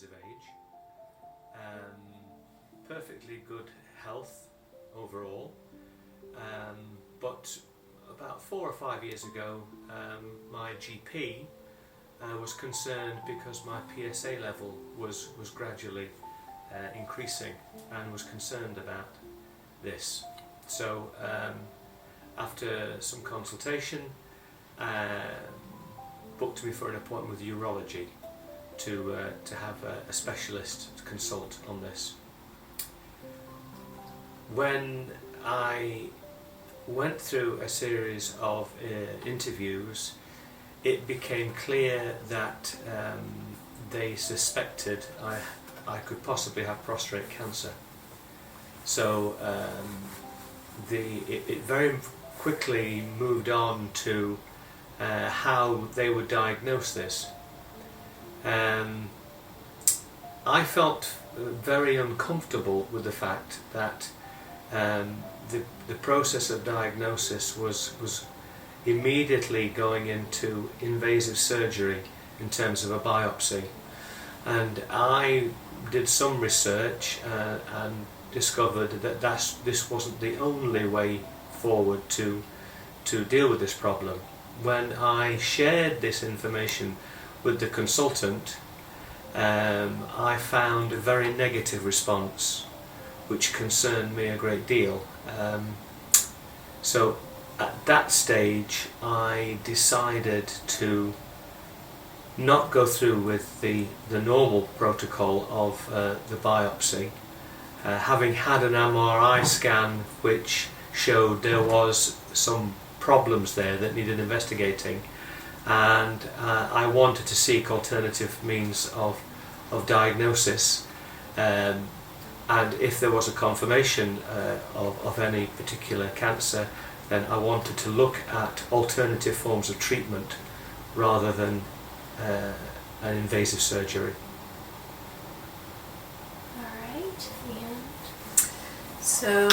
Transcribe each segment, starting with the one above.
years of age, perfectly good health overall, but about 4 or 5 years ago my GP was concerned because my PSA level was gradually increasing and was concerned about this. So after some consultation, booked me for an appointment with urology to have a specialist consult on this. When I went through a series of interviews, it became clear that they suspected I could possibly have prostate cancer. So it very quickly moved on to how they would diagnose this. I felt very uncomfortable with the fact that the process of diagnosis was immediately going into invasive surgery in terms of a biopsy, and I did some research and discovered that this wasn't the only way forward to deal with this problem. When I shared this information with the consultant, I found a very negative response, which concerned me a great deal. So at that stage I decided to not go through with the normal protocol of the biopsy, having had an MRI scan which showed there was some problems there that needed investigating, and I wanted to seek alternative means of diagnosis, and if there was a confirmation of any particular cancer, then I wanted to look at alternative forms of treatment rather than an invasive surgery. Alright, and so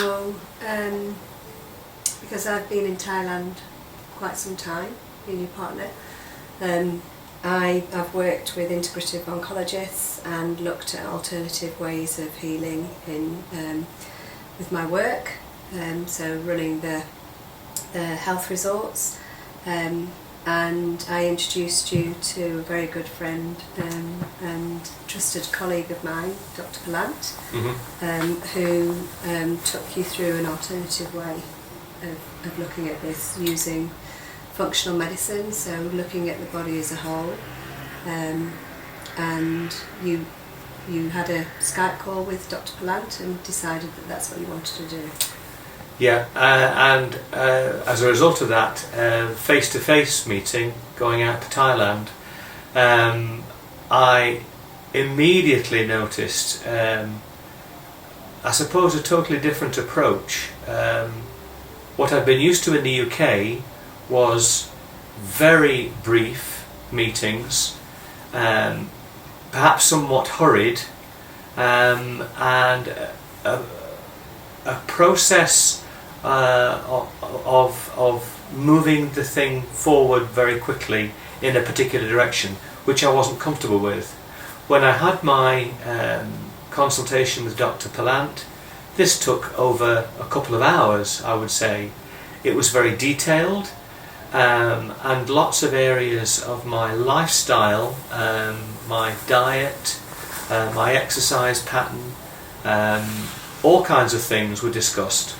because I've been in Thailand quite some time, being your partner, I've worked with integrative oncologists and looked at alternative ways of healing with my work, so running the health resorts, and I introduced you to a very good friend and trusted colleague of mine, Dr. Pilant, who took you through an alternative way of looking at this using functional medicine, so looking at the body as a whole, and you had a Skype call with Dr. Pilant and decided that that's what you wanted to do. Yeah, and as a result of that face-to-face meeting going out to Thailand, I immediately noticed, I suppose, a totally different approach. What I'd been used to in the UK was very brief meetings, perhaps somewhat hurried, and a process of moving the thing forward very quickly in a particular direction, which I wasn't comfortable with. When I had my consultation with Dr. Pilant, this took over a couple of hours, I would say. It was very detailed, and lots of areas of my lifestyle, my diet, my exercise pattern, all kinds of things were discussed.